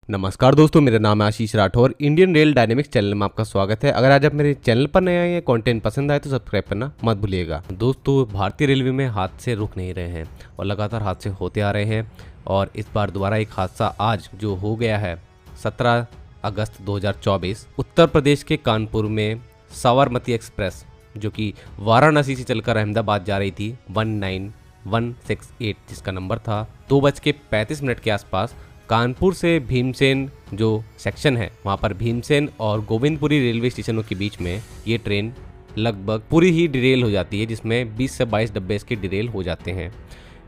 नमस्कार दोस्तों, मेरा नाम है Ashish Rathore. Indian Rail Dynamics channel में आपका स्वागत है। अगर आज आप मेरे चैनल पर नए आए हैं, कंटेंट पसंद आए तो सब्सक्राइब करना मत भूलिएगा। दोस्तों, भारतीय रेलवे में हादसे रुक नहीं रहे हैं और लगातार हादसे होते आ रहे हैं। और इस बार दोबारा एक हादसा आज जो हो गया है 17 अगस्त 2024 उत्तर प्रदेश के कानपुर में साबरमती एक्सप्रेस जो कि वाराणसी से चलकर अहमदाबाद जा रही थी 19168 जिसका नंबर था 2:35 के आसपास कानपुर से भीमसेन जो सेक्शन है वहाँ पर भीमसेन और गोविंदपुरी रेलवे स्टेशनों के बीच में ये ट्रेन लगभग पूरी ही डिरेल हो जाती है, जिसमें 20 से 22 डब्बे इसके डिरेल हो जाते हैं।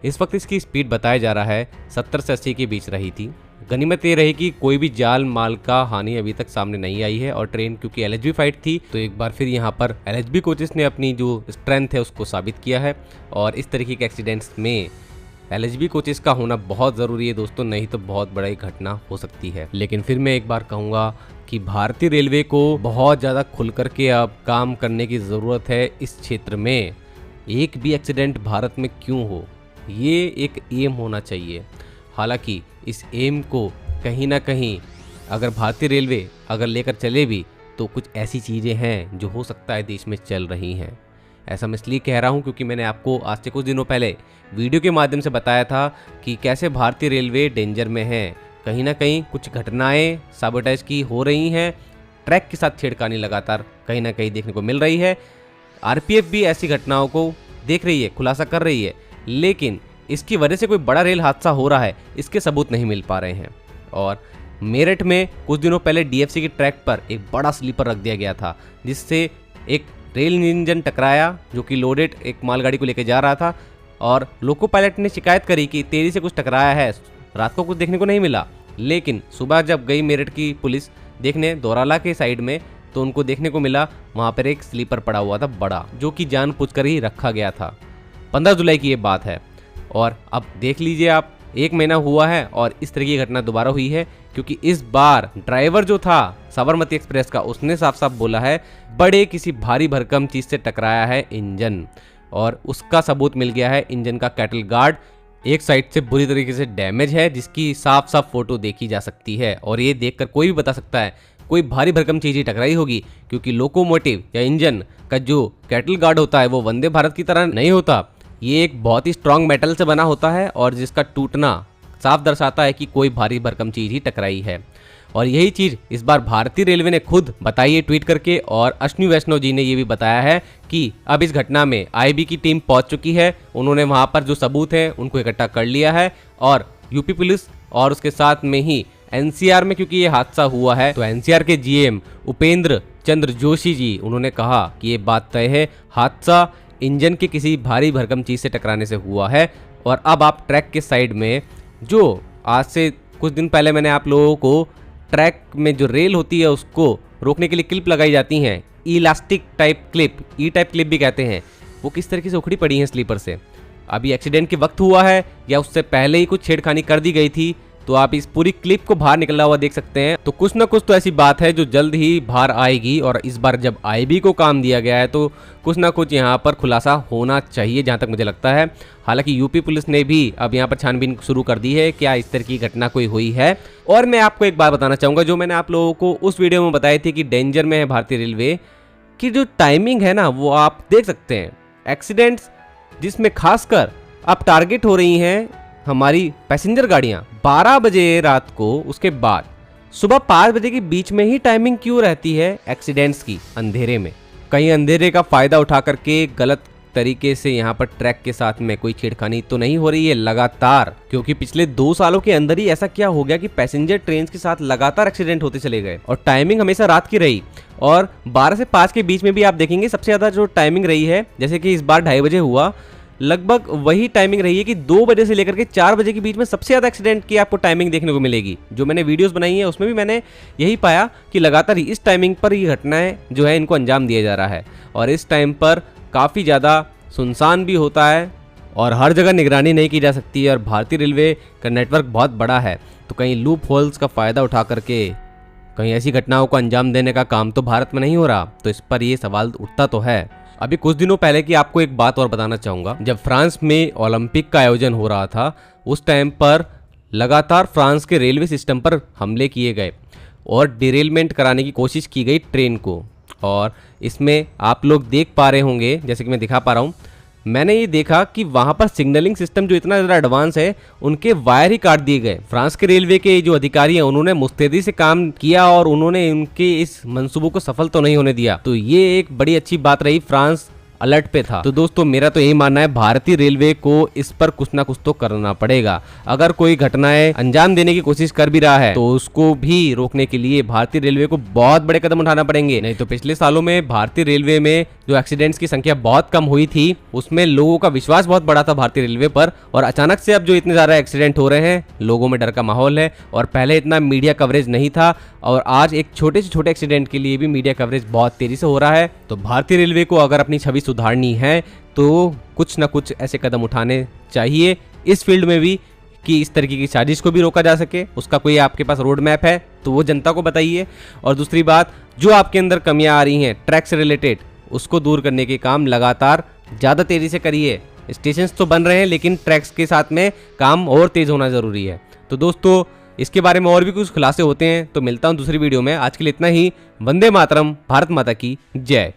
इस वक्त इसकी स्पीड बताया जा रहा है 70 से 80 के बीच रही थी। गनीमत ये रही कि कोई भी जान माल का हानि अभी तक सामने नहीं आई है और ट्रेन क्योंकि एलएचबी फाइट थी तो एक बार फिर यहाँ पर एलएचबी कोचेस ने अपनी जो स्ट्रेंथ है उसको साबित किया है। और इस तरीके के एक्सीडेंट्स में एलएचबी कोचेस का होना बहुत ज़रूरी है दोस्तों, नहीं तो बहुत बड़ी घटना हो सकती है। लेकिन फिर मैं एक बार कहूँगा कि भारतीय रेलवे को बहुत ज़्यादा खुल करके अब काम करने की ज़रूरत है इस क्षेत्र में। एक भी एक्सीडेंट भारत में क्यों हो, ये एक एम होना चाहिए। हालांकि इस एम को कहीं ना कहीं अगर भारतीय रेलवे अगर लेकर चले भी तो कुछ ऐसी चीज़ें हैं जो हो सकता है देश में चल रही हैं। ऐसा मैं इसलिए कह रहा हूँ क्योंकि मैंने आपको आज से कुछ दिनों पहले वीडियो के माध्यम से बताया था कि कैसे भारतीय रेलवे डेंजर में है। कहीं ना कहीं कुछ घटनाएं साबोटेज की हो रही हैं, ट्रैक के साथ छेड़खानी लगातार कहीं ना कहीं देखने को मिल रही है। आरपीएफ भी ऐसी घटनाओं को देख रही है, खुलासा कर रही है, लेकिन इसकी वजह से कोई बड़ा रेल हादसा हो रहा है इसके सबूत नहीं मिल पा रहे हैं। और मेरठ में कुछ दिनों पहले डीएफसी के ट्रैक पर एक बड़ा स्लीपर रख दिया गया था जिससे एक रेल इंजन टकराया जो कि लोडेड एक मालगाड़ी को लेकर जा रहा था और लोको पायलट ने शिकायत करी कि तेजी से कुछ टकराया है। रात को कुछ देखने को नहीं मिला, लेकिन सुबह जब गई मेरठ की पुलिस देखने दोराला के साइड में तो उनको देखने को मिला वहाँ पर एक स्लीपर पड़ा हुआ था बड़ा, जो कि जानबूझकर ही रखा गया था। 15 जुलाई की ये बात है और अब देख लीजिए आप, 1 महीना हुआ है और इस तरह की घटना दोबारा हुई है। क्योंकि इस बार ड्राइवर जो था साबरमती एक्सप्रेस का उसने साफ साफ बोला है बड़े किसी भारी भरकम चीज से टकराया है इंजन, और उसका सबूत मिल गया है। इंजन का कैटल गार्ड एक साइड से बुरी तरीके से डैमेज है जिसकी साफ साफ फोटो देखी जा सकती है और ये देखकर कोई भी बता सकता है कोई भारी भरकम चीज ही टकराई होगी। क्योंकि लोकोमोटिव या इंजन का जो कैटल गार्ड होता है वो वंदे भारत की तरह नहीं होता, ये एक बहुत ही स्ट्रांग मेटल से बना होता है और जिसका टूटना साफ दर्शाता है कि कोई भारी भरकम चीज ही टकराई है। और यही चीज इस बार भारतीय रेलवे ने खुद बताई है ट्वीट करके, और अश्विनी वैष्णव जी ने ये भी बताया है कि अब इस घटना में आईबी की टीम पहुंच चुकी है। उन्होंने वहां पर जो सबूत है उनको इकट्ठा कर लिया है और यूपी पुलिस और उसके साथ में ही एनसीआर में, क्योंकि ये हादसा हुआ है तो एनसीआर के जीएम उपेंद्र चंद्र जोशी जी उन्होंने कहा कि ये बात तय है, हादसा इंजन के किसी भारी भरकम चीज से टकराने से हुआ है। और अब आप ट्रैक के साइड में जो आज से कुछ दिन पहले मैंने आप लोगों को ट्रैक में जो रेल होती है उसको रोकने के लिए क्लिप लगाई जाती हैं, इलास्टिक टाइप क्लिप, ई टाइप क्लिप भी कहते हैं, वो किस तरीके से उखड़ी पड़ी हैं स्लीपर से। अभी एक्सीडेंट के वक्त हुआ है या उससे पहले ही कुछ छेड़खानी कर दी गई थी, तो आप इस पूरी क्लिप को बाहर निकला हुआ देख सकते हैं। तो कुछ ना कुछ तो ऐसी बात है जो जल्द ही बाहर आएगी और इस बार जब आईबी को काम दिया गया है तो कुछ ना कुछ यहाँ पर खुलासा होना चाहिए जहाँ तक मुझे लगता है। हालांकि यूपी पुलिस ने भी अब यहाँ पर छानबीन शुरू कर दी है, क्या इस तरह की घटना कोई हुई है। और मैं आपको एक बात बताना चाहूँगा जो मैंने आप लोगों को उस वीडियो में बताई थी कि डेंजर में है भारतीय रेलवे की जो टाइमिंग है ना, वो आप देख सकते हैं। एक्सीडेंट्स जिसमें खासकर अब टारगेट हो रही हैं हमारी पैसेंजर गाड़ियां 12 बजे रात को, उसके बाद सुबह 5 बजे के बीच में ही टाइमिंग क्यों रहती है एक्सीडेंट्स की अंधेरे में। कहीं अंधेरे का फायदा उठा करके गलत तरीके से यहाँ पर ट्रैक के साथ में कोई छेड़खानी तो नहीं हो रही है लगातार? क्योंकि पिछले 2 सालों के अंदर ही ऐसा क्या हो गया कि पैसेंजर ट्रेन के साथ लगातार एक्सीडेंट होते चले गए और टाइमिंग हमेशा रात की रही। और 12 से 5 के बीच में भी आप देखेंगे सबसे ज्यादा जो टाइमिंग रही है, जैसे कि इस बार 2:30 बजे हुआ, लगभग वही टाइमिंग रही है कि 2 बजे से लेकर के 4 बजे के बीच में सबसे ज़्यादा एक्सीडेंट की आपको टाइमिंग देखने को मिलेगी। जो मैंने वीडियोस बनाई है उसमें भी मैंने यही पाया कि लगातार इस टाइमिंग पर ये घटनाएं जो है इनको अंजाम दिया जा रहा है और इस टाइम पर काफ़ी ज़्यादा सुनसान भी होता है और हर जगह निगरानी नहीं की जा सकती है। और भारतीय रेलवे का नेटवर्क बहुत बड़ा है तो कहीं लूप होल्स का फ़ायदा उठा करके कहीं ऐसी घटनाओं को अंजाम देने का काम तो भारत में नहीं हो रहा, तो इस पर ये सवाल उठता तो है। अभी कुछ दिनों पहले की आपको एक बात और बताना चाहूँगा, जब फ्रांस में ओलंपिक का आयोजन हो रहा था उस टाइम पर लगातार फ्रांस के रेलवे सिस्टम पर हमले किए गए और डिरेलमेंट कराने की कोशिश की गई ट्रेन को। और इसमें आप लोग देख पा रहे होंगे, जैसे कि मैं दिखा पा रहा हूँ, मैंने ये देखा कि वहाँ पर सिग्नलिंग सिस्टम जो इतना ज़्यादा एडवांस है, उनके वायर ही काट दिए गए। फ्रांस के रेलवे के जो अधिकारी हैं उन्होंने मुस्तैदी से काम किया और उन्होंने उनके इस मंसूबों को सफल तो नहीं होने दिया। तो ये एक बड़ी अच्छी बात रही, फ्रांस अलर्ट पे था। तो दोस्तों मेरा तो यही मानना है, भारतीय रेलवे को इस पर कुछ ना कुछ तो करना पड़ेगा। अगर कोई घटनाएं अंजाम देने की कोशिश कर भी रहा है तो उसको भी रोकने के लिए भारतीय रेलवे को बहुत बड़े कदम उठाना पड़ेंगे। नहीं तो पिछले सालों में भारतीय रेलवे में जो एक्सीडेंट्स की संख्या बहुत कम हुई थी, उसमें लोगों का विश्वास बहुत बड़ा था भारतीय रेलवे पर, और अचानक से अब जो इतने ज्यादा एक्सीडेंट हो रहे हैं, लोगों में डर का माहौल है और पहले इतना मीडिया कवरेज नहीं था, और आज एक छोटे से छोटे एक्सीडेंट के लिए भी मीडिया कवरेज बहुत तेजी से हो रहा है। तो भारतीय रेलवे को अगर अपनी छवि सुधारनी है तो कुछ ना कुछ ऐसे कदम उठाने चाहिए इस फील्ड में भी, कि इस तरीके की साजिश को भी रोका जा सके। उसका कोई आपके पास रोड मैप है तो वो जनता को बताइए। और दूसरी बात, जो आपके अंदर कमियां आ रही हैं ट्रैक से रिलेटेड, उसको दूर करने के काम लगातार ज़्यादा तेज़ी से करिए। स्टेशंस तो बन रहे हैं लेकिन ट्रैक्स के साथ में काम और तेज़ होना ज़रूरी है। तो दोस्तों इसके बारे में और भी कुछ खुलासे होते हैं तो मिलता हूँ दूसरी वीडियो में। आज के लिए इतना ही। वंदे मातरम, भारत माता की जय।